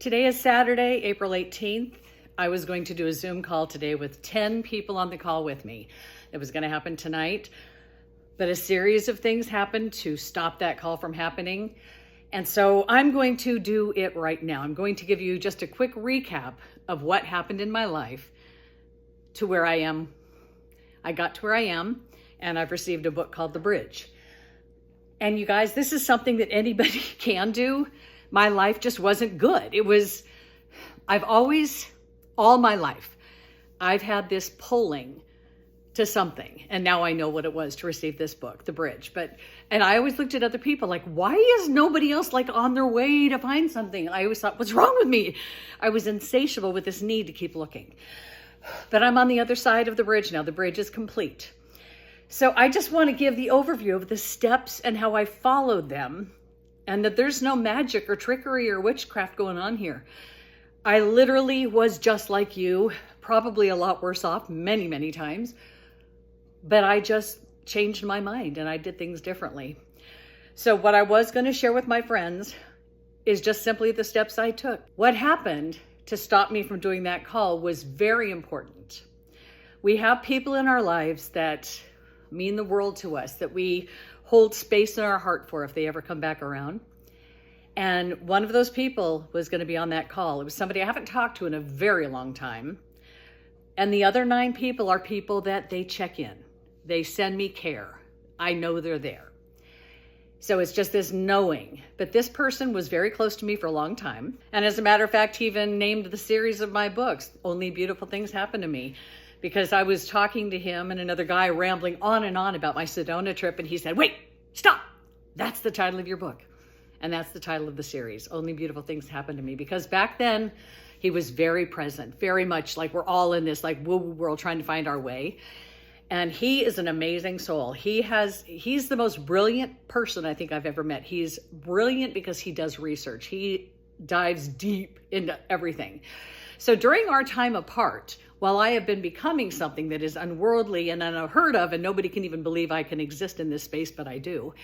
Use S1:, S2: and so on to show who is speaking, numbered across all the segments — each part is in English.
S1: Today is Saturday, April 18th. I was going to do a Zoom call today with 10 people on the call with me. It was going to happen tonight, but a series of things happened to stop that call from happening. And so I'm going to do it right now. I'm going to give you just a quick recap of what happened in my life to where I am. I got to where I am, and I've received a book called The Bridge. And you guys, this is something that anybody can do. My life just wasn't good. I've always, all my life, I've had this pulling to something. And now I know what it was to receive this book, The Bridge. And I always looked at other people like, why is nobody else like on their way to find something? I always thought, what's wrong with me? I was insatiable with this need to keep looking. But I'm on the other side of the bridge now. The bridge is complete. So I just want to give the overview of the steps and how I followed them, and that there's no magic or trickery or witchcraft going on here. I literally was just like you, probably a lot worse off many, many times, but I just changed my mind and I did things differently. So what I was going to share with my friends is just simply the steps I took. What happened to stop me from doing that call was very important. We have people in our lives that mean the world to us, that we hold space in our heart for if they ever come back around. And one of those people was going to be on that call. It was somebody I haven't talked to in a very long time. And the other 9 people are people that they check in. They send me care. I know they're there. So it's just this knowing. But this person was very close to me for a long time. And as a matter of fact, he even named the series of my books, Only Beautiful Things Happen to Me. Because I was talking to him and another guy rambling on and on about my Sedona trip. And he said, wait, stop. That's the title of your book. And that's the title of the series, Only Beautiful Things Happen to Me. Because back then, he was very present, very much like we're all in this like woo-woo world trying to find our way. And he is an amazing soul. He's the most brilliant person I think I've ever met. He's brilliant because he does research. He dives deep into everything. So during our time apart, while I have been becoming something that is unworldly and unheard of, and nobody can even believe I can exist in this space, but I do.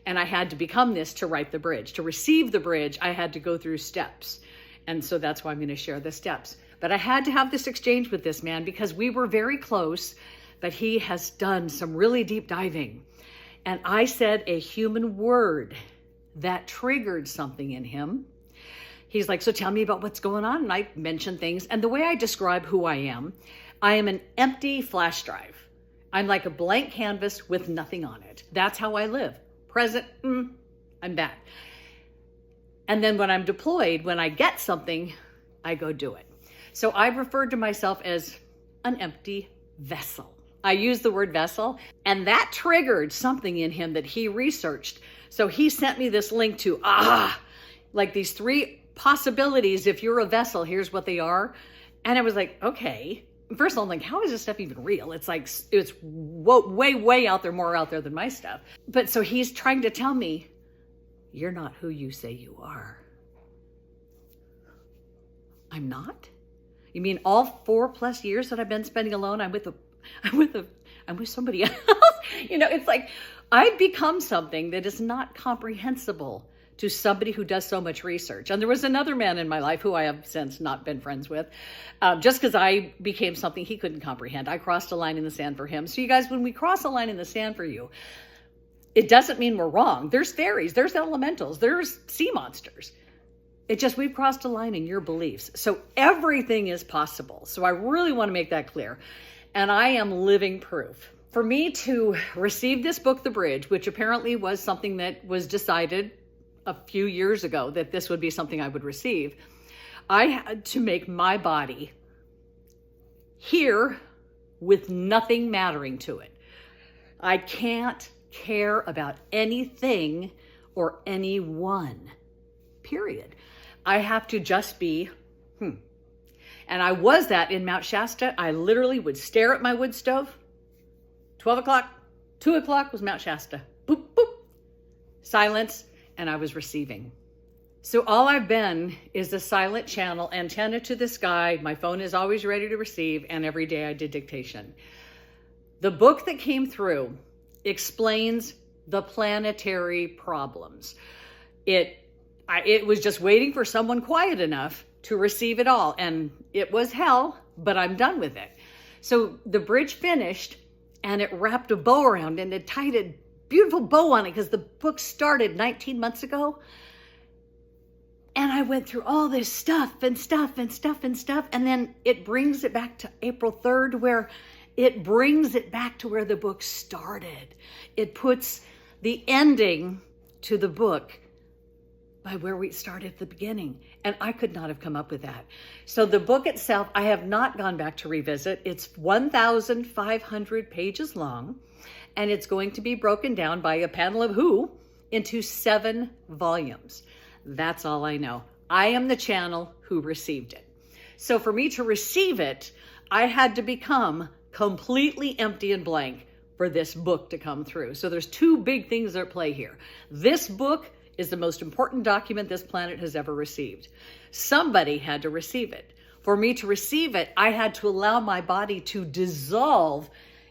S1: And I had to become this to write the bridge. To receive the bridge, I had to go through steps. And so that's why I'm going to share the steps. But I had to have this exchange with this man because we were very close, but he has done some really deep diving. And I said a human word that triggered something in him. He's like, so tell me about what's going on. And I mentioned things. And the way I describe who I am an empty flash drive. I'm like a blank canvas with nothing on it. That's how I live. Present, I'm back. And then when I'm deployed, when I get something, I go do it. So I referred to myself as an empty vessel. I use the word vessel, and that triggered something in him that he researched. So he sent me this link to, like these 3 possibilities. If you're a vessel, here's what they are. And I was like, okay. First of all, I'm like, how is this stuff even real? It's like, it's way, way out there, more out there than my stuff. But so he's trying to tell me, you're not who you say you are. I'm not? You mean all 4+ years that I've been spending alone, I'm with somebody else? It's like, I've become something that is not comprehensible to somebody who does so much research. And there was another man in my life who I have since not been friends with, just because I became something he couldn't comprehend. I crossed a line in the sand for him. So you guys, when we cross a line in the sand for you, it doesn't mean we're wrong. There's fairies, there's elementals, there's sea monsters. It's just we've crossed a line in your beliefs. So everything is possible. So I really want to make that clear. And I am living proof. For me to receive this book, The Bridge, which apparently was something that was decided a few years ago that this would be something I would receive, I had to make my body here with nothing mattering to it. I can't care about anything or anyone, period. I have to just be, And I was that in Mount Shasta. I literally would stare at my wood stove. 12 o'clock, 2 o'clock was Mount Shasta. Boop, boop. Silence. And I was receiving. So all I've been is a silent channel, antenna to the sky. My phone is always ready to receive, and every day I did dictation. The book that came through explains the planetary problems. It was just waiting for someone quiet enough to receive it all. And it was hell, but I'm done with it. So the bridge finished, and it wrapped a bow around and it tied a beautiful bow on it because the book started 19 months ago. And I went through all this stuff and stuff and stuff and stuff. And then it brings it back to April 3rd, where it brings it back to where the book started. It puts the ending to the book by where we started at the beginning. And I could not have come up with that. So the book itself, I have not gone back to revisit. It's 1,500 pages long, and it's going to be broken down by a panel of who into 7 volumes. That's all I know. I am the channel who received it. So for me to receive it, I had to become completely empty and blank for this book to come through. So there's 2 big things at play here. This book is the most important document this planet has ever received. Somebody had to receive it. For me to receive it, I had to allow my body to dissolve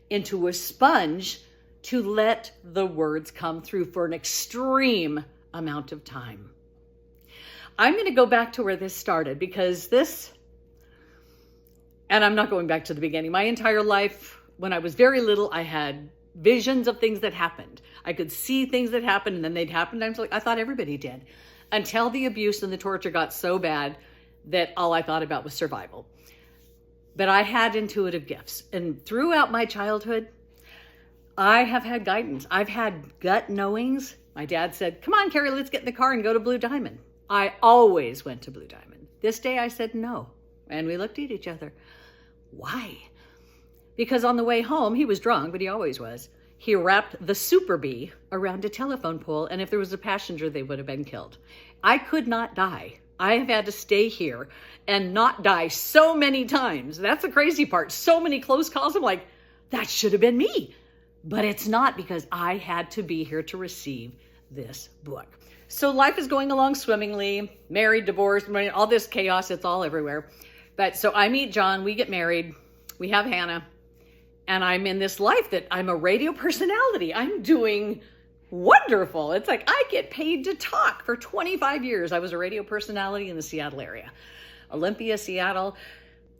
S1: into a sponge to let the words come through for an extreme amount of time. I'm going to go back to where this started, because this, and I'm not going back to the beginning. My entire life, when I was very little, I had visions of things that happened. I could see things that happened, and then they'd happen. I thought everybody did, until the abuse and the torture got so bad that all I thought about was survival. But I had intuitive gifts. And throughout my childhood, I have had guidance. I've had gut knowings. My dad said, "Come on, Carrie, let's get in the car and go to Blue Diamond." I always went to Blue Diamond. This day I said no. And we looked at each other. Why? Because on the way home, he was drunk, but he always was. He wrapped the super bee around a telephone pole, and if there was a passenger, they would have been killed. I could not die. I have had to stay here and not die so many times. That's the crazy part. So many close calls. I'm like, that should have been me. But it's not, because I had to be here to receive this book. So life is going along swimmingly, married, divorced, all this chaos, it's all everywhere. But so I meet John, we get married, we have Hannah, and I'm in this life that I'm a radio personality. I'm doing wonderful. It's like I get paid to talk. For 25 years, I was a radio personality in the Seattle area. Olympia, Seattle.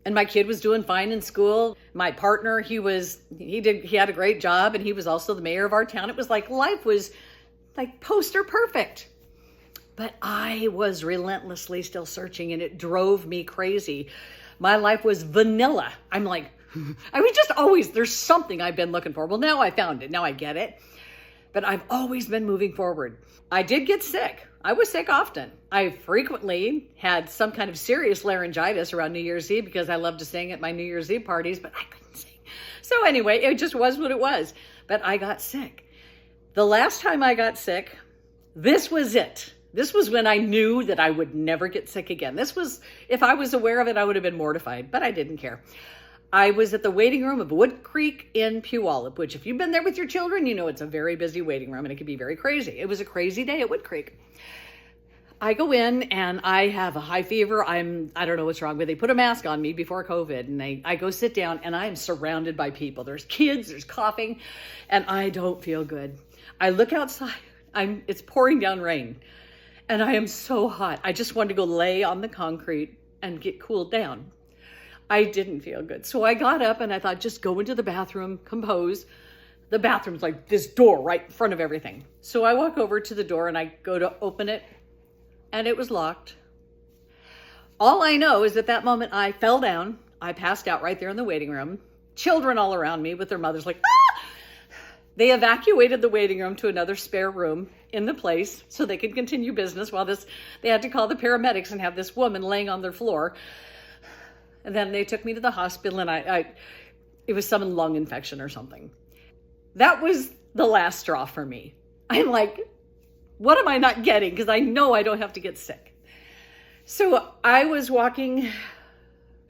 S1: And my kid was doing fine in school. My partner, he had a great job, and he was also the mayor of our town. It was like life was like poster perfect. But I was relentlessly still searching, and it drove me crazy. My life was vanilla. I'm like, I was just always, there's something I've been looking for. Well, now I found it. Now I get it. But I've always been moving forward. I did get sick. I was sick often. I frequently had some kind of serious laryngitis around New Year's Eve, because I loved to sing at my New Year's Eve parties, but I couldn't sing. So anyway, it just was what it was. But I got sick. The last time I got sick, this was it. This was when I knew that I would never get sick again. This was, if I was aware of it, I would have been mortified, but I didn't care. I was at the waiting room of Wood Creek in Puyallup, which if you've been there with your children, you know it's a very busy waiting room, and it can be very crazy. It was a crazy day at Wood Creek. I go in and I have a high fever. I don't know what's wrong, but they put a mask on me before COVID, and I go sit down, and I am surrounded by people. There's kids, there's coughing, and I don't feel good. I look outside. It's pouring down rain, and I am so hot. I just wanted to go lay on the concrete and get cooled down. I didn't feel good. So I got up and I thought, just go into the bathroom, compose. The bathroom's like this door right in front of everything. So I walk over to the door and I go to open it, and it was locked. All I know is at that moment I fell down. I passed out right there in the waiting room. Children all around me with their mothers like, ah! They evacuated the waiting room to another spare room in the place so they could continue business while they had to call the paramedics and have this woman laying on their floor. And then they took me to the hospital, and it was some lung infection or something. That was the last straw for me. I'm like, what am I not getting? Because I know I don't have to get sick. So I was walking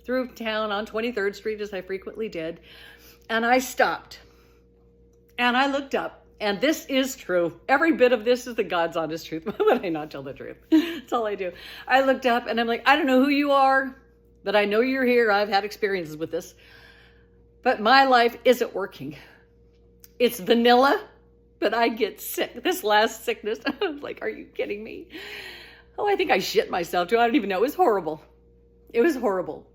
S1: through town on 23rd Street, as I frequently did, and I stopped. And I looked up, and this is true. Every bit of this is the God's honest truth. Why would I not tell the truth? That's all I do. I looked up, and I'm like, I don't know who you are, but I know you're here. I've had experiences with this. But my life isn't working. It's vanilla, but I get sick. This last sickness, I was like, are you kidding me? Oh, I think I shit myself too. I don't even know. It was horrible. It was horrible.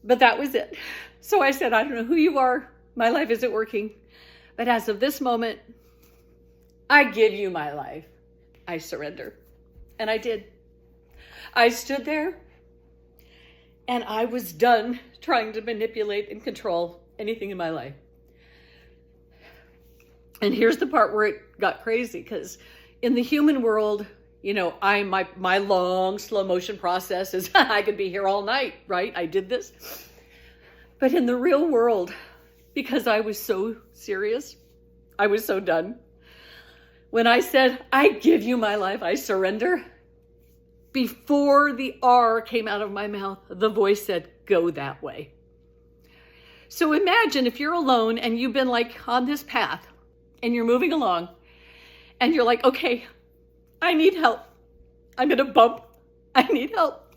S1: But that was it. So I said, I don't know who you are. My life isn't working. But as of this moment, I give you my life. I surrender. And I did. I stood there and I was done trying to manipulate and control anything in my life. And here's the part where it got crazy, because in the human world, you know, my long slow motion process is I could be here all night, right? I did this. But in the real world, because I was so serious, I was so done. When I said, I give you my life, I surrender, before the R came out of my mouth, the voice said, go that way. So imagine if you're alone and you've been like on this path and you're moving along and you're like, okay, I need help. I'm in a bump. I need help.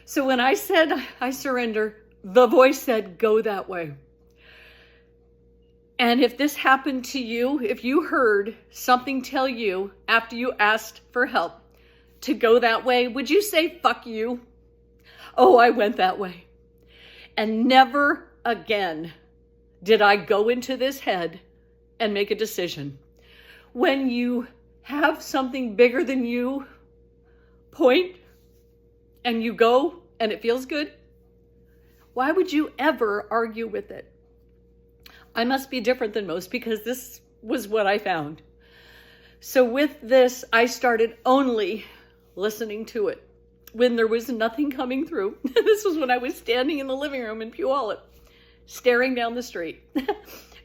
S1: So when I said, I surrender, the voice said, go that way. And if this happened to you, if you heard something tell you after you asked for help to go that way, would you say, fuck you? Oh, I went that way. And never again did I go into this head and make a decision. When you have something bigger than you point and you go and it feels good, why would you ever argue with it? I must be different than most because this was what I found. So with this, I started only listening to it when there was nothing coming through. This was when I was standing in the living room in Puyallup, staring down the street.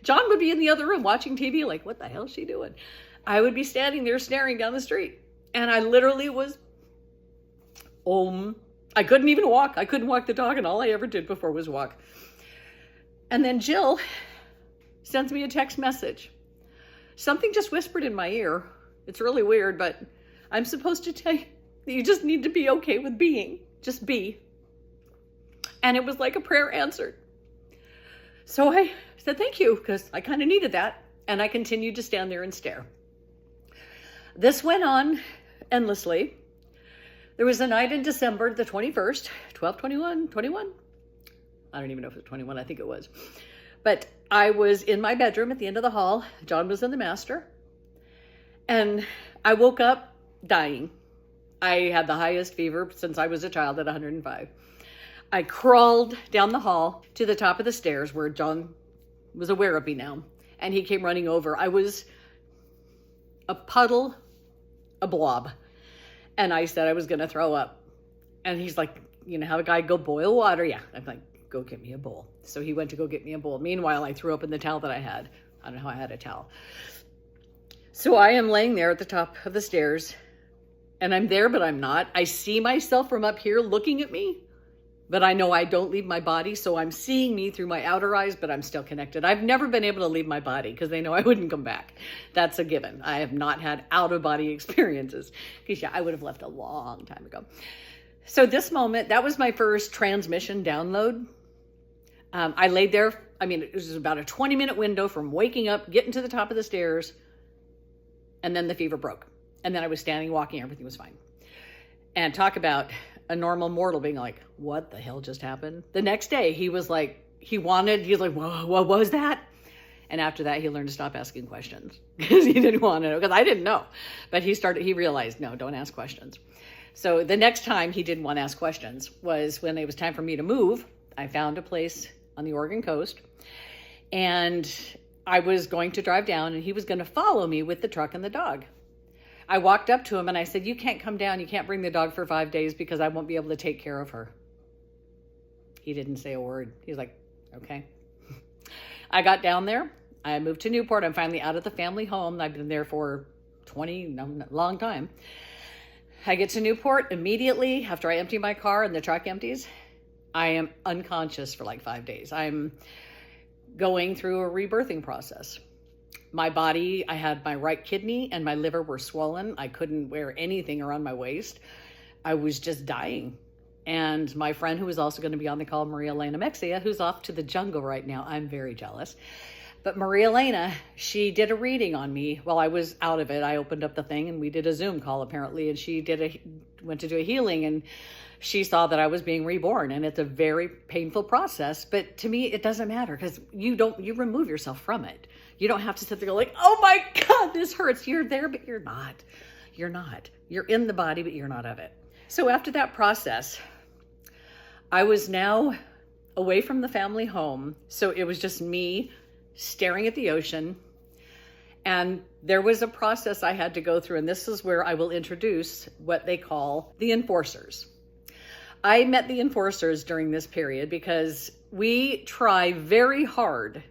S1: John would be in the other room watching TV like, what the hell is she doing? I would be standing there staring down the street. And I literally was, I couldn't even walk. I couldn't walk the dog, and all I ever did before was walk. And then Jill sends me a text message. Something just whispered in my ear. It's really weird, but I'm supposed to tell you that you just need to be okay with being. Just be. And it was like a prayer answered. So I said, thank you, because I kind of needed that. And I continued to stand there and stare. This went on endlessly. There was a night in December, the 21st, 21. I don't even know if it was 21, I think it was. But I was in my bedroom at the end of the hall. John was in the master. And I woke up dying. I had the highest fever since I was a child at 105. I crawled down the hall to the top of the stairs where John was aware of me now. And he came running over. I was a puddle, a blob. And I said I was going to throw up. And he's like, you know, have a guy go boil water? Yeah. I'm like, go get me a bowl. So he went to go get me a bowl. Meanwhile, I threw up in the towel that I had. I don't know how I had a towel. So I am laying there at the top of the stairs, and I'm there, but I'm not. I see myself from up here looking at me, but I know I don't leave my body. So I'm seeing me through my outer eyes, but I'm still connected. I've never been able to leave my body because they know I wouldn't come back. That's a given. I have not had out of body experiences because I would have left a long time ago. So this moment, that was my first transmission download. I laid there. I mean, it was about a 20-minute window from waking up, getting to the top of the stairs, and then the fever broke. And then I was standing, walking, everything was fine. And talk about a normal mortal being like, what the hell just happened? The next day, he was like, whoa, what was that? And after that, he learned to stop asking questions because he didn't want to know, because I didn't know. But he realized, no, don't ask questions. So the next time he didn't want to ask questions was when it was time for me to move. I found a place on the Oregon coast, and I was going to drive down, and he was going to follow me with the truck and the dog. I walked up to him and I said, you can't come down. You can't bring the dog for 5 days because I won't be able to take care of her. He didn't say a word. He was like, okay. I got down there. I moved to Newport. I'm finally out of the family home. I've been there for long time. I get to Newport immediately after I empty my car and the truck empties. I am unconscious for like 5 days. I'm going through a rebirthing process. My body, I had my right kidney and my liver were swollen. I couldn't wear anything around my waist. I was just dying. And my friend who was also going to be on the call, Maria Elena Mexia, who's off to the jungle right now. I'm very jealous. But Maria Elena, she did a reading on me while I was out of it. I opened up the thing and we did a Zoom call apparently, and she went to do a healing, and she saw that I was being reborn, and it's a very painful process. But to me, it doesn't matter, because you remove yourself from it. You don't have to sit there like, oh my God, this hurts. You're there, but you're not. You're not. You're in the body, but you're not of it. So after that process, I was now away from the family home. So it was just me staring at the ocean. And there was a process I had to go through. And this is where I will introduce what they call the enforcers. I met the enforcers during this period because we try very hard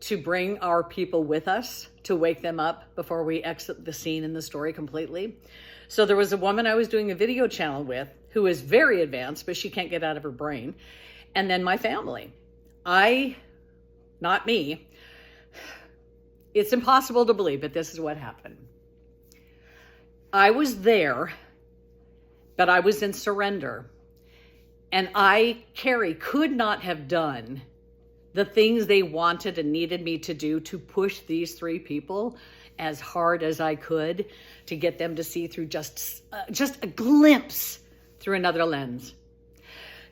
S1: to bring our people with us, to wake them up before we exit the scene in the story completely. So there was a woman I was doing a video channel with who is very advanced, but she can't get out of her brain. And then my family. Not me. It's impossible to believe, but this is what happened. I was there, but I was in surrender. And Carrie, could not have done the things they wanted and needed me to do to push these three people as hard as I could to get them to see through just a glimpse through another lens.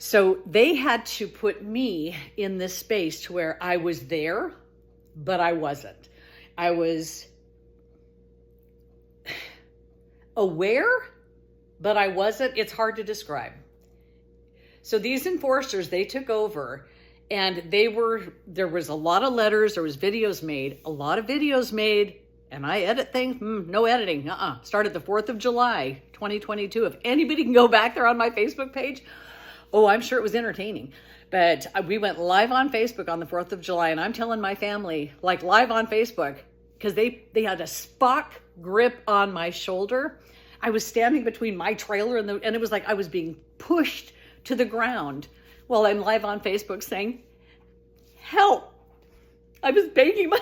S1: So they had to put me in this space to where I was there, but I wasn't. I was aware, but I wasn't. It's hard to describe. So these enforcers, they took over, and there was a lot of letters, there was videos made, and I edit things, no editing, Started the 4th of July, 2022. If anybody can go back there on my Facebook page, I'm sure it was entertaining. But we went live on Facebook on the 4th of July, and I'm telling my family, like live on Facebook, because they had a Spock grip on my shoulder. I was standing between my trailer and it was like I was being pushed to the ground while I'm live on Facebook saying, help. I was begging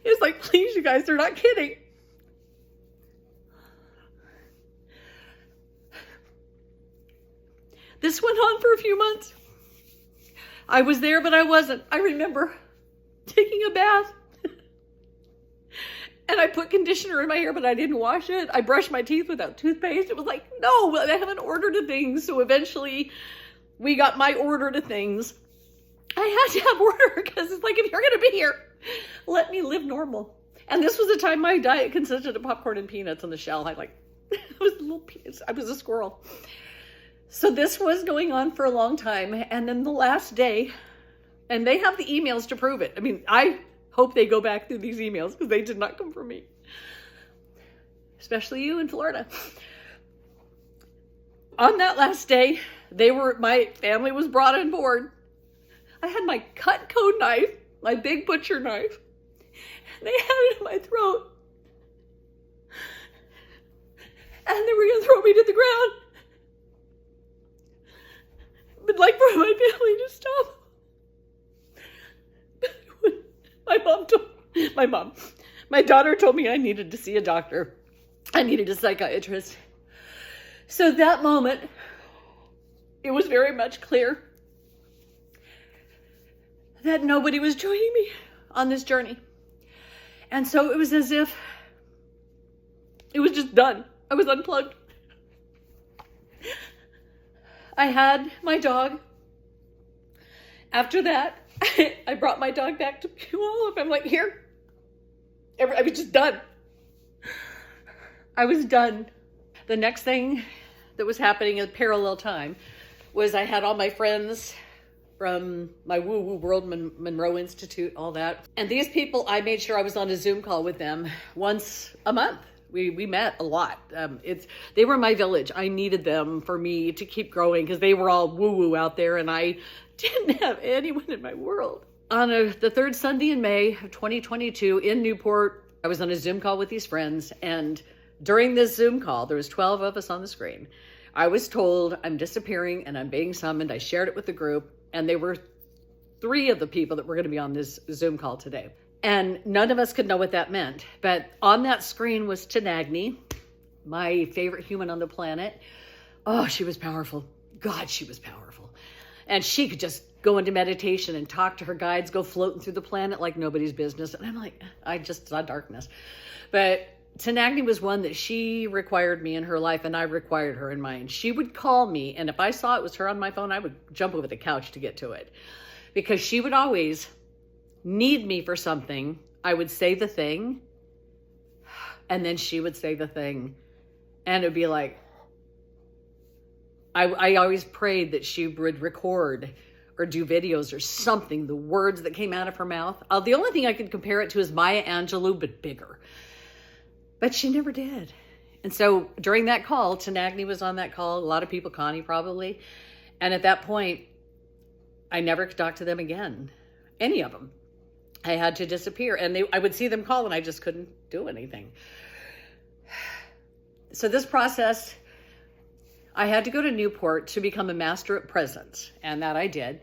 S1: it's like, please, you guys, they're not kidding. This went on for a few months. I was there, but I wasn't. I remember taking a bath and I put conditioner in my hair, but I didn't wash it. I brushed my teeth without toothpaste. It was like, no, I have an order to things. So eventually we got my order to things. I had to have order because it's like, if you're going to be here, let me live normal. And this was the time my diet consisted of popcorn and peanuts in the shell. I was a squirrel. So this was going on for a long time. And then the last day, and they have the emails to prove it. I mean, I hope they go back through these emails because they did not come from me. Especially you in Florida. On that last day, my family was brought on board. I had my Cutco knife, my big butcher knife. And they had it in my throat. And they were going to throw me to the ground. But like for my family to stop. My daughter told me I needed to see a doctor. I needed a psychiatrist. So that moment, it was very much clear that nobody was joining me on this journey. And so it was as if it was just done. I was unplugged. I had my dog. After that, I brought my dog back to you all. I'm like, here. I was just done. I was done. The next thing that was happening at parallel time was I had all my friends from my woo-woo world, Monroe Institute, all that. And these people, I made sure I was on a Zoom call with them once a month. We met a lot. They were my village. I needed them for me to keep growing because they were all woo-woo out there and I didn't have anyone in my world. On the third Sunday in May of 2022 in Newport, I was on a Zoom call with these friends, and during this Zoom call, there was 12 of us on the screen. I was told I'm disappearing and I'm being summoned. I shared it with the group, and they were 3 of the people that were going to be on this Zoom call today. And none of us could know what that meant. But on that screen was Tenagni, my favorite human on the planet. Oh, she was powerful. God, she was powerful. And she could just go into meditation and talk to her guides, go floating through the planet like nobody's business. And I'm like, I just saw darkness. But Tenagny was one that she required me in her life, and I required her in mine. She would call me, and if I saw it was her on my phone, I would jump over the couch to get to it, because she would always need me for something. I would say the thing, and then she would say the thing, and it'd be like, I always prayed that she would record or do videos or something, the words that came out of her mouth. The only thing I could compare it to is Maya Angelou, but bigger. But she never did. And so during that call, Tenagny was on that call, a lot of people, Connie probably. And at that point, I never could talk to them again, any of them. I had to disappear. And I would see them call, and I just couldn't do anything. So this process, I had to go to Newport to become a master at presence. And that I did.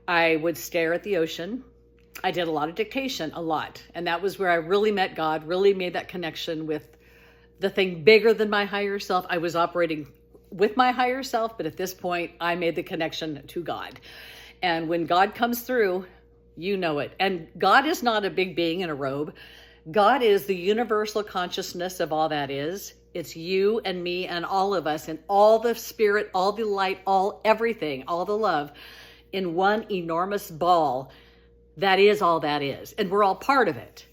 S1: I would stare at the ocean. I did a lot of dictation, a lot. And that was where I really met God, really made that connection with the thing bigger than my higher self. I was operating with my higher self, but at this point, I made the connection to God. And when God comes through, you know it. And God is not a big being in a robe. God is the universal consciousness of all that is. It's you and me and all of us, and all the spirit, all the light, all everything, all the love in one enormous ball. That is all that is. And we're all part of it.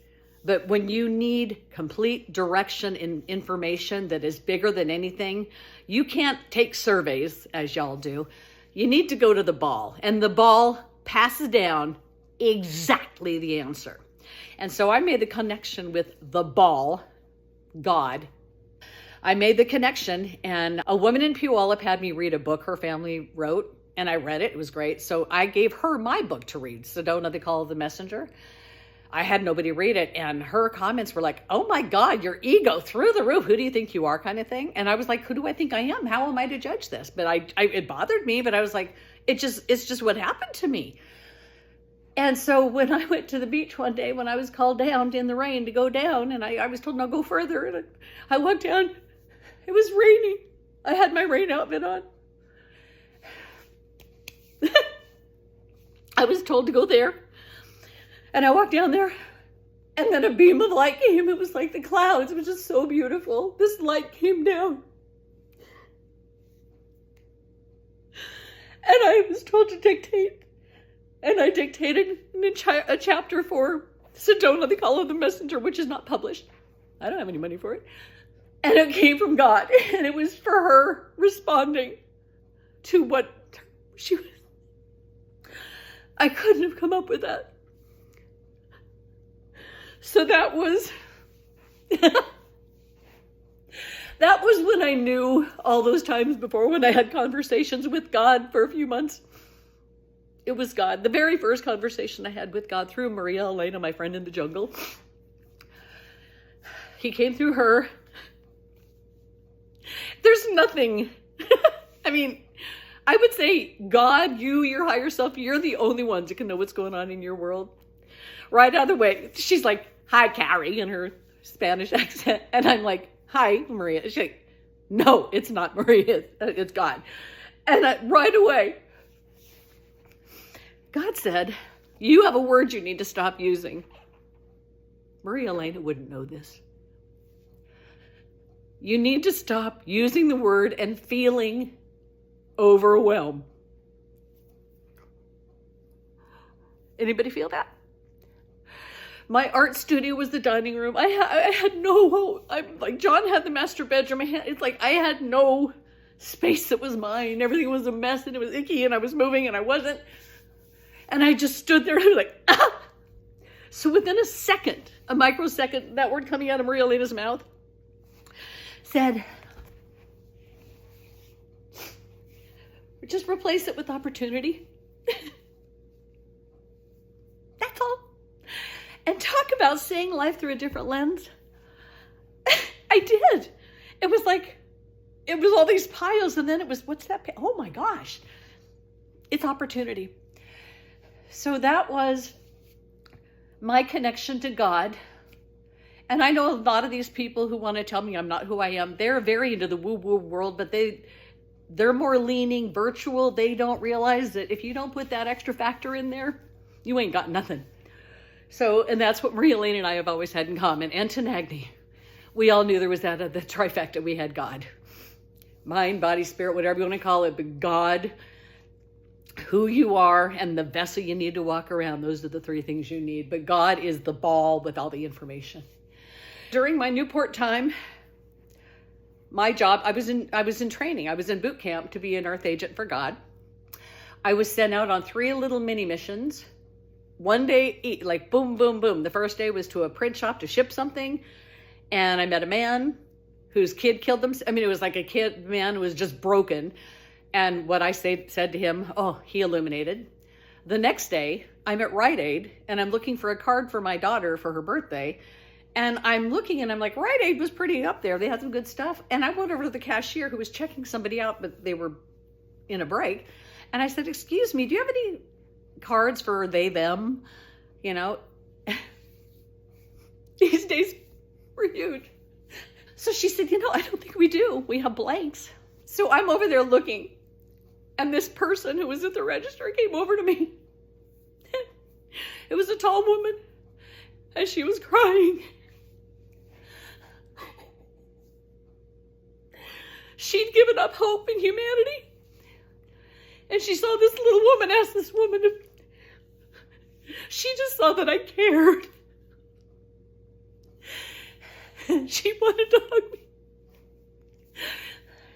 S1: But when you need complete direction in information that is bigger than anything, you can't take surveys, as y'all do. You need to go to the ball. And the ball passes down exactly the answer. And so I made the connection with the ball, God. I made the connection, and a woman in Puyallup had me read a book her family wrote. And I read it. It was great. So I gave her my book to read, Sedona, the Call of the Messenger. I had nobody read it. And her comments were like, oh my God, your ego through the roof. Who do you think you are, kind of thing? And I was like, who do I think I am? How am I to judge this? But it bothered me, but I was like, it's just what happened to me. And so when I went to the beach one day, when I was called down in the rain to go down, and I was told, no, go further. And I went down. It was raining. I had my rain outfit on. I was told to go there, and I walked down there, and then a beam of light came. It was like the clouds. It was just so beautiful. This light came down, and I was told to dictate, and I dictated a chapter for Sedona, the Call of the Messenger, which is not published. I don't have any money for it. And it came from God, and it was for her responding to what she was. I couldn't have come up with that. So that was when I knew, all those times before, when I had conversations with God for a few months. It was God. The very first conversation I had with God through Maria Elena, my friend in the jungle. He came through her. There's nothing. I mean, I would say, God, you, your higher self, you're the only ones that can know what's going on in your world. Right out of the way. She's like, hi, Carrie, in her Spanish accent. And I'm like, hi, Maria. She's like, no, it's not Maria. It's God. And right away, God said, you have a word you need to stop using. Maria Elena wouldn't know this. You need to stop using the word and feeling overwhelmed. Anybody feel that? My art studio was the dining room. I had no, I'm like, John had the master bedroom. It's like I had no space that was mine. Everything was a mess, and it was icky, and I was moving, and I wasn't. And I just stood there, and I was like, ah! So within a second, a microsecond, that word coming out of Maria Elena's mouth said, just replace it with opportunity. That's all. And talk about seeing life through a different lens. I did. It was like, it was all these piles, and then it was, what's that? Oh my gosh. It's opportunity. So that was my connection to God. And I know a lot of these people who want to tell me I'm not who I am. They're very into the woo-woo world, but they're more leaning virtual. They don't realize that if you don't put that extra factor in there, you ain't got nothing. So, and that's what Maria Lane and I have always had in common. And Tenagny. We all knew there was that the trifecta. We had God. Mind, body, spirit, whatever you want to call it. But God, who you are, and the vessel you need to walk around. Those are the three things you need. But God is the ball with all the information. During my Newport time, my job, I was in training. I was in boot camp to be an earth agent for God. I was sent out on 3 little mini missions. One day, like boom, boom, boom. The first day was to a print shop to ship something. And I met a man whose kid killed them. I mean, it was like man who was just broken. And what I said to him, oh, he illuminated. The next day, I'm at Rite Aid and I'm looking for a card for my daughter for her birthday. And I'm looking and I'm like, Rite Aid was pretty up there. They had some good stuff. And I went over to the cashier who was checking somebody out, but they were in a break. And I said, excuse me, do you have any cards for they, them? You know, these days were huge. So she said, you know, I don't think we do. We have blanks. So I'm over there looking. And this person who was at the register came over to me. It was a tall woman. And she was crying. She'd given up hope in humanity. And she saw this little woman ask this woman if she just saw that I cared. And she wanted to hug me.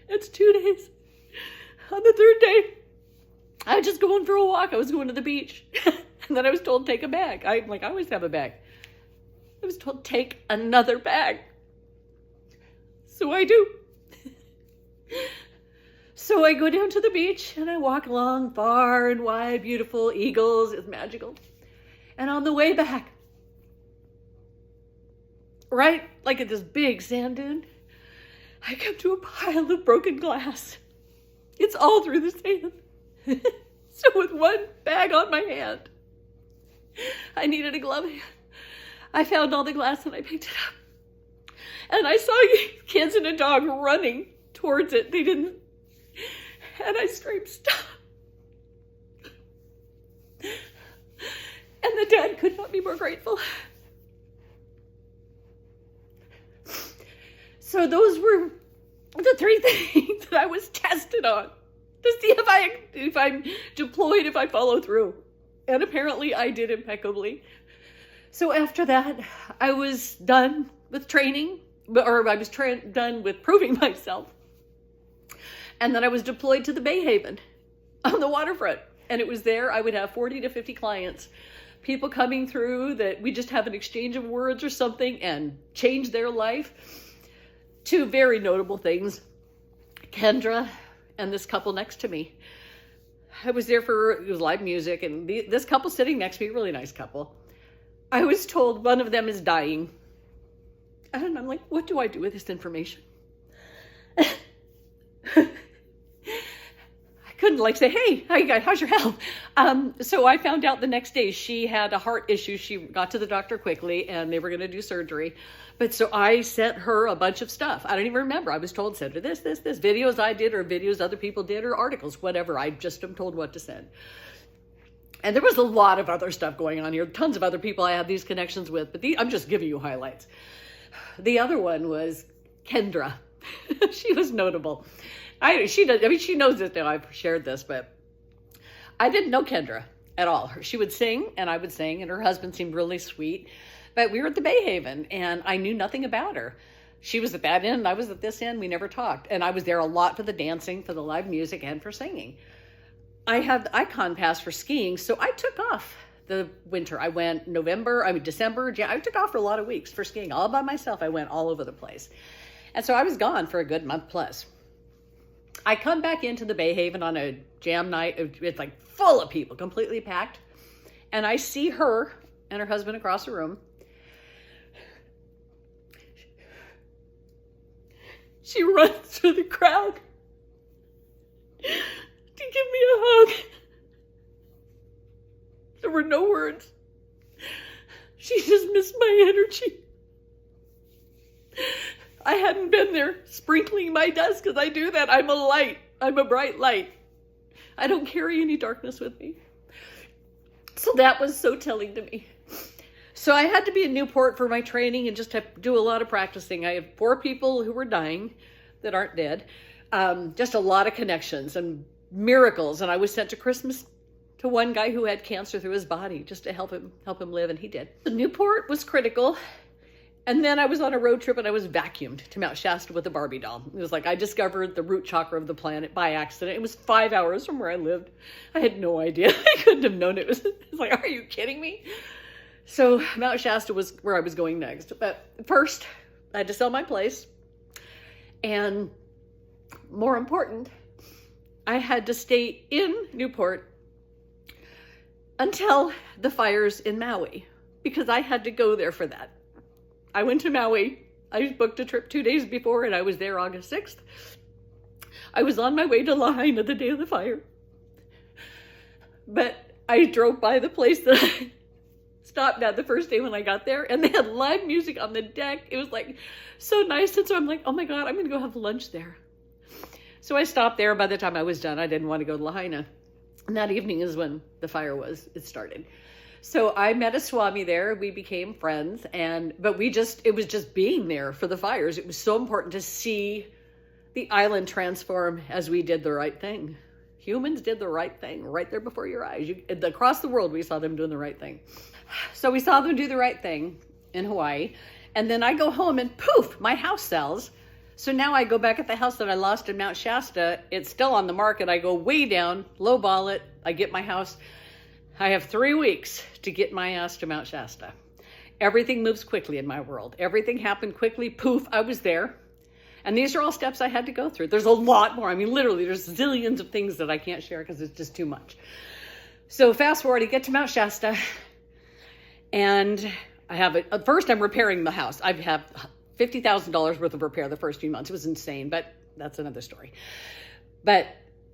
S1: It's 2 days. On the 3rd day, I was just going for a walk. I was going to the beach. And then I was told, take a bag. I always have a bag. I was told, take another bag. So I do. So I go down to the beach and I walk along far and wide, beautiful eagles. It's magical. And on the way back, right like at this big sand dune, I come to a pile of broken glass. It's all through the sand. So with one bag on my hand, I needed a glove hand. I found all the glass and I picked it up. And I saw kids and a dog running towards it. They didn't. And I screamed, stop. And the dad could not be more grateful. So those were the 3 things that I was tested on to see if I'm deployed, if I follow through. And apparently I did impeccably. So after that, I was done with training, or I was done with proving myself. And then I was deployed to the Bay Haven on the waterfront. And it was there, I would have 40 to 50 clients, people coming through that we just have an exchange of words or something and change their life. 2 very notable things, Kendra and this couple next to me. I was there it was live music, and this couple sitting next to me, really nice couple. I was told one of them is dying. And I'm like, what do I do with this information? I couldn't say, hey, how you guys, how's your health? So I found out the next day she had a heart issue. She got to the doctor quickly and they were going to do surgery. But so I sent her a bunch of stuff. I don't even remember. I was told, send her this, videos I did or videos other people did or articles, whatever. I just am told what to send. And there was a lot of other stuff going on here. Tons of other people I have these connections with, but I'm just giving you highlights. The other one was Kendra. She was notable. She knows this now. I've shared this, but I didn't know Kendra at all. She would sing and I would sing, and her husband seemed really sweet. But we were at the Bay Haven and I knew nothing about her. She was at that end, I was at this end. We never talked. And I was there a lot for the dancing, for the live music, and for singing. I had the icon pass for skiing, so I took off the winter. I went December, I took off for a lot of weeks for skiing all by myself. I went all over the place. And so I was gone for a good month plus. I come back into the Bay Haven on a jam night. It's like full of people, completely packed. And I see her and her husband across the room. She runs through the crowd to give me a hug. There were no words. She just missed my energy. I hadn't been there sprinkling my dust because I do that. I'm a light. I'm a bright light. I don't carry any darkness with me. So that was so telling to me. So I had to be in Newport for my training and just have to do a lot of practicing. I have 4 people who were dying that aren't dead. Just a lot of connections and miracles. And I was sent to Christmas to one guy who had cancer through his body just to help him live, and he did. The Newport was critical. And then I was on a road trip and I was vacuumed to Mount Shasta with a Barbie doll. It was like I discovered the root chakra of the planet by accident. It was 5 hours from where I lived. I had no idea. I couldn't have known it. It was like, are you kidding me? So Mount Shasta was where I was going next. But first, I had to sell my place. And more important, I had to stay in Newport until the fires in Maui, because I had to go there for that. I went to Maui. I booked a trip 2 days before, and I was there August 6th. I was on my way to Lahaina the day of the fire. But I drove by the place that I stopped at the first day when I got there, and they had live music on the deck. It was like so nice. And so I'm like, oh my God, I'm going to go have lunch there. So I stopped there. By the time I was done, I didn't want to go to Lahaina. And that evening is when the fire it started. So I met a Swami there. We became friends, but it was just being there for the fires. It was so important to see the island transform as we did the right thing. Humans did the right thing right there before your eyes. Across the world, we saw them doing the right thing. So we saw them do the right thing in Hawaii. And then I go home and poof, my house sells. So now I go back at the house that I lost in Mount Shasta. It's still on the market. I go way down, lowball it. I get my house. I have 3 weeks to get my ass to Mount Shasta. Everything moves quickly in my world. Everything happened quickly. Poof, I was there. And these are all steps I had to go through. There's a lot more. I mean, literally, there's zillions of things that I can't share because it's just too much. So fast forward, I get to Mount Shasta, and I have it. First, I'm repairing the house. I have $50,000 worth of repair the first few months. It was insane, but that's another story. But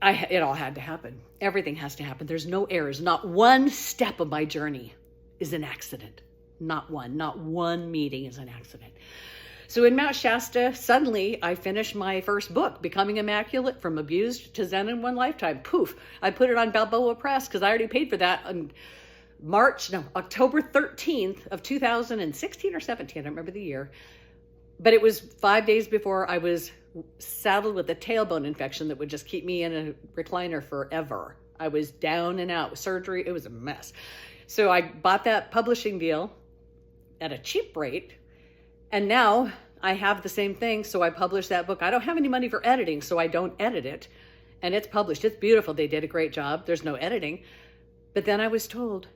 S1: it all had to happen. Everything has to happen. There's no errors. Not one step of my journey is an accident. Not one meeting is an accident. So in Mount Shasta, suddenly I finished my first book, Becoming Immaculate, From Abused to Zen in One Lifetime. Poof, I put it on Balboa Press because I already paid for that on October 13th of 2016 or 17. I don't remember the year. But it was 5 days before I was saddled with a tailbone infection that would just keep me in a recliner forever. I was down and out with surgery. It was a mess. So I bought that publishing deal at a cheap rate. And now I have the same thing. So I published that book. I don't have any money for editing, so I don't edit it. And it's published. It's beautiful. They did a great job. There's no editing. But then I was told,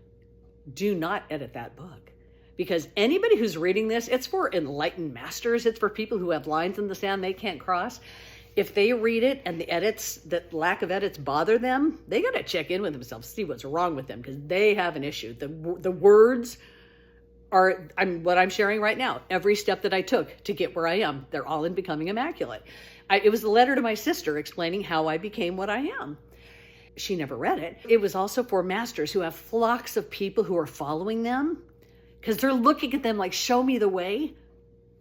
S1: do not edit that book. Because anybody who's reading this, it's for enlightened masters. It's for people who have lines in the sand they can't cross. If they read it and the lack of edits bother them, they got to check in with themselves, see what's wrong with them, because they have an issue. The words are what I'm sharing right now. Every step that I took to get where I am, they're all in Becoming Immaculate. It was a letter to my sister explaining how I became what I am. She never read it. It was also for masters who have flocks of people who are following them, because they're looking at them like, show me the way.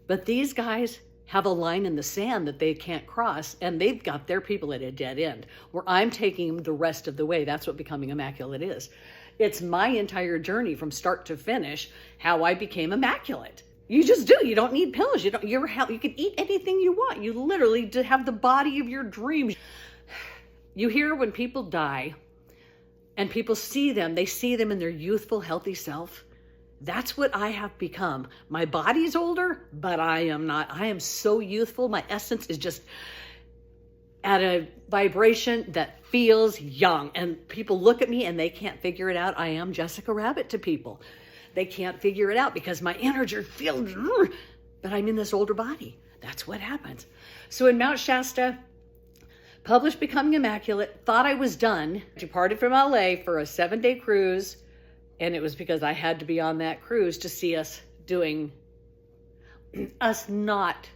S1: But these guys have a line in the sand that they can't cross, and they've got their people at a dead end, where I'm taking them the rest of the way. That's what Becoming Immaculate is. It's my entire journey from start to finish, how I became immaculate. You just do. You don't need pills. You can eat anything you want. You literally have the body of your dreams. You hear when people die and people see them, they see them in their youthful, healthy self. That's what I have become. My body's older, but I am not. I am so youthful. My essence is just at a vibration that feels young. And people look at me and they can't figure it out. I am Jessica Rabbit to people. They can't figure it out because my energy feels, but I'm in this older body. That's what happens. So in Mount Shasta, published Becoming Immaculate, thought I was done. Departed from LA for a 7-day cruise. And it was because I had to be on that cruise to see us not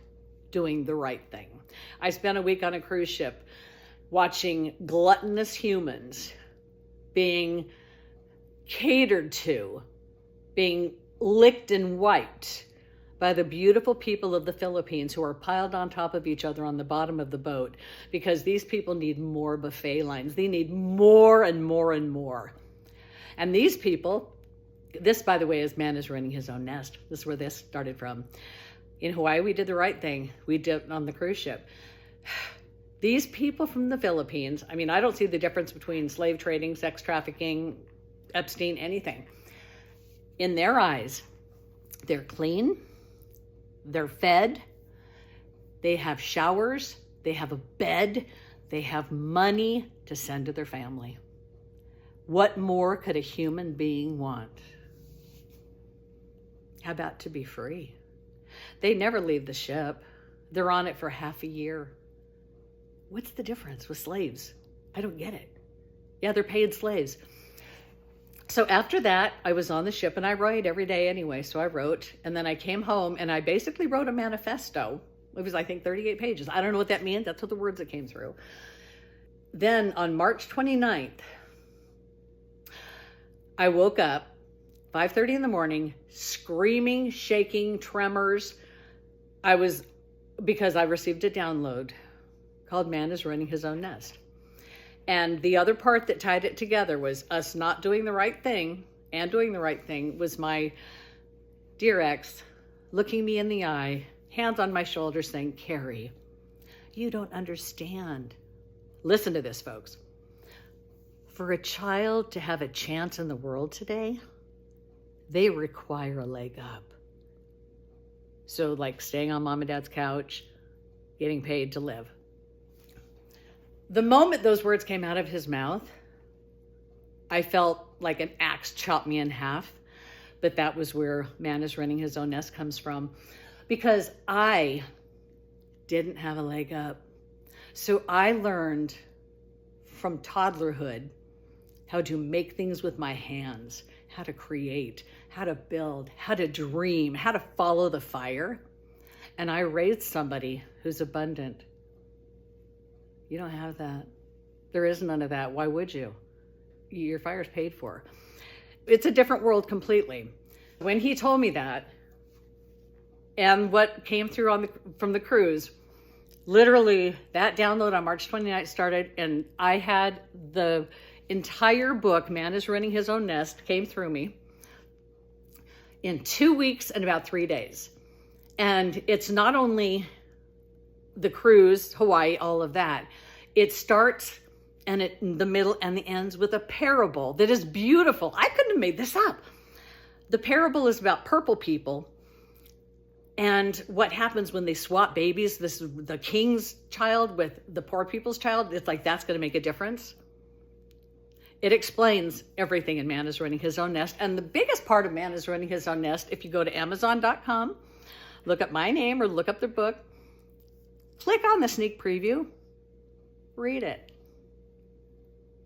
S1: doing the right thing. I spent a week on a cruise ship watching gluttonous humans being catered to, being licked and wiped by the beautiful people of the Philippines who are piled on top of each other on the bottom of the boat, because these people need more buffet lines. They need more and more and more. And these people, this, by the way, is Man is Running His Own Nest. This is where this started from. In Hawaii, we did the right thing. We did it on the cruise ship. These people from the Philippines, I mean, I don't see the difference between slave trading, sex trafficking, Epstein, anything. In their eyes, they're clean, they're fed, they have showers, they have a bed, they have money to send to their family. What more could a human being want? How about to be free? They never leave the ship. They're on it for half a year. What's the difference with slaves? I don't get it. Yeah, they're paid slaves. So after that, I was on the ship, and I write every day anyway. So I wrote, and then I came home and I basically wrote a manifesto. It was, I think, 38 pages. I don't know what that means. That's what the words that came through. Then on March 29th, I woke up 5:30 in the morning, screaming, shaking, tremors. Because I received a download called Man is Running His Own Nest. And the other part that tied it together was us not doing the right thing and doing the right thing was my dear ex looking me in the eye, hands on my shoulder, saying, Carrie, you don't understand. Listen to this, folks. For a child to have a chance in the world today, they require a leg up. So like staying on mom and dad's couch, getting paid to live. The moment those words came out of his mouth, I felt like an axe chopped me in half. But that was where Man is Running His Own Nest comes from, because I didn't have a leg up. So I learned from toddlerhood how to make things with my hands, how to create, how to build, how to dream, how to follow the fire. And I raised somebody who's abundant. You don't have that. There is none of that. Why would you? Your fire's paid for. It's a different world completely. When he told me that, and what came through from the cruise, literally that download on March 29th started, and I had the entire book, Man is Running His Own Nest, came through me in 2 weeks and about 3 days. And it's not only the cruise, Hawaii, all of that. It starts the middle and the ends with a parable that is beautiful. I couldn't have made this up. The parable is about purple people and what happens when they swap babies. This is the king's child with the poor people's child. It's like, that's going to make a difference. It explains everything in Man is Running His Own Nest. And the biggest part of Man is Running His Own Nest, if you go to Amazon.com, look up my name or look up the book, click on the sneak preview, read it.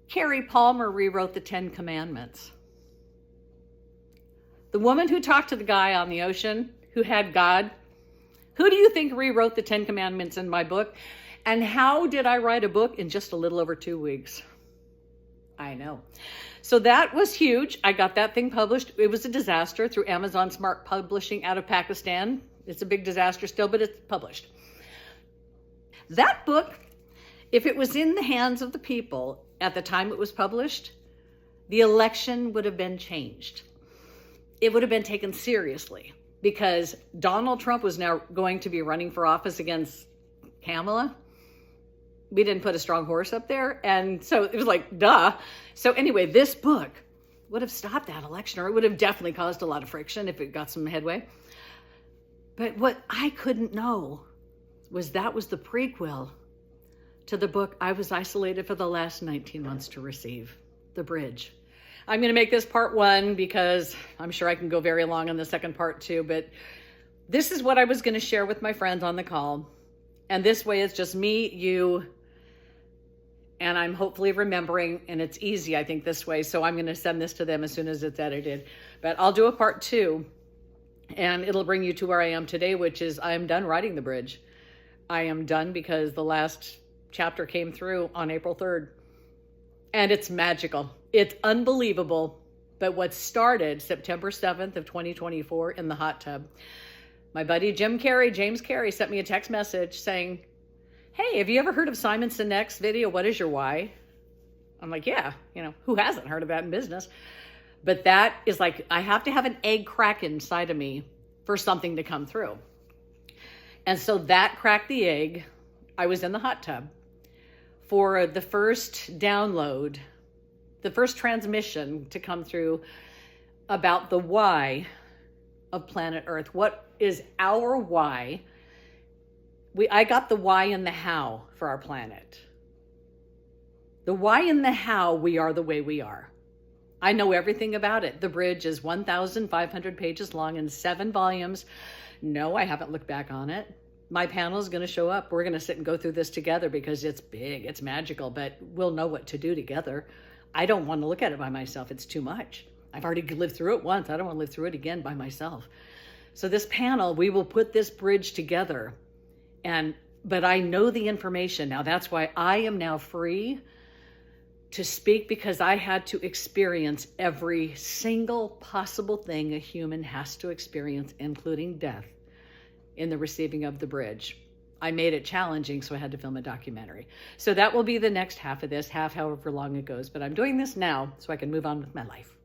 S1: Carrie Palmer rewrote the 10 Commandments. The woman who talked to the guy on the ocean who had God, who do you think rewrote the 10 Commandments in my book? And how did I write a book in just a little over 2 weeks? I know. So that was huge. I got that thing published. It was a disaster through Amazon Smart Publishing out of Pakistan. It's a big disaster still, but it's published. That book, if it was in the hands of the people at the time it was published, the election would have been changed. It would have been taken seriously because Donald Trump was now going to be running for office against Kamala. We didn't put a strong horse up there. And so it was like, duh. So anyway, this book would have stopped that election, or it would have definitely caused a lot of friction if it got some headway. But what I couldn't know was that was the prequel to the book I was isolated for the last 19 months to receive, The Bridge. I'm going to make this part 1 because I'm sure I can go very long on the second part too, but this is what I was going to share with my friends on the call. And this way it's just me, you, and I'm hopefully remembering, and it's easy, I think, this way. So I'm going to send this to them as soon as it's edited. But I'll do a part 2, and it'll bring you to where I am today, which is I'm done writing The Bridge. I am done because the last chapter came through on April 3rd. And it's magical. It's unbelievable. But what started September 7th of 2024 in the hot tub, My buddy James Carey sent me a text message saying, hey, have you ever heard of Simon Sinek's video, What is Your Why? I'm like, yeah, who hasn't heard of that in business? But that is like, I have to have an egg crack inside of me for something to come through. And so that cracked the egg. I was in the hot tub for the first download, the first transmission to come through about the why of planet Earth. What is our why? I got the why and the how for our planet. The why and the how we are the way we are. I know everything about it. The bridge is 1,500 pages long in 7 volumes. No, I haven't looked back on it. My panel is going to show up. We're going to sit and go through this together because it's big, it's magical, but we'll know what to do together. I don't want to look at it by myself. It's too much. I've already lived through it once. I don't want to live through it again by myself. So this panel, we will put this bridge together. But I know the information now. That's why I am now free to speak, because I had to experience every single possible thing a human has to experience, including death, in the receiving of the bridge. I made it challenging, so I had to film a documentary. So that will be the next half of this, however long it goes. But I'm doing this now so I can move on with my life.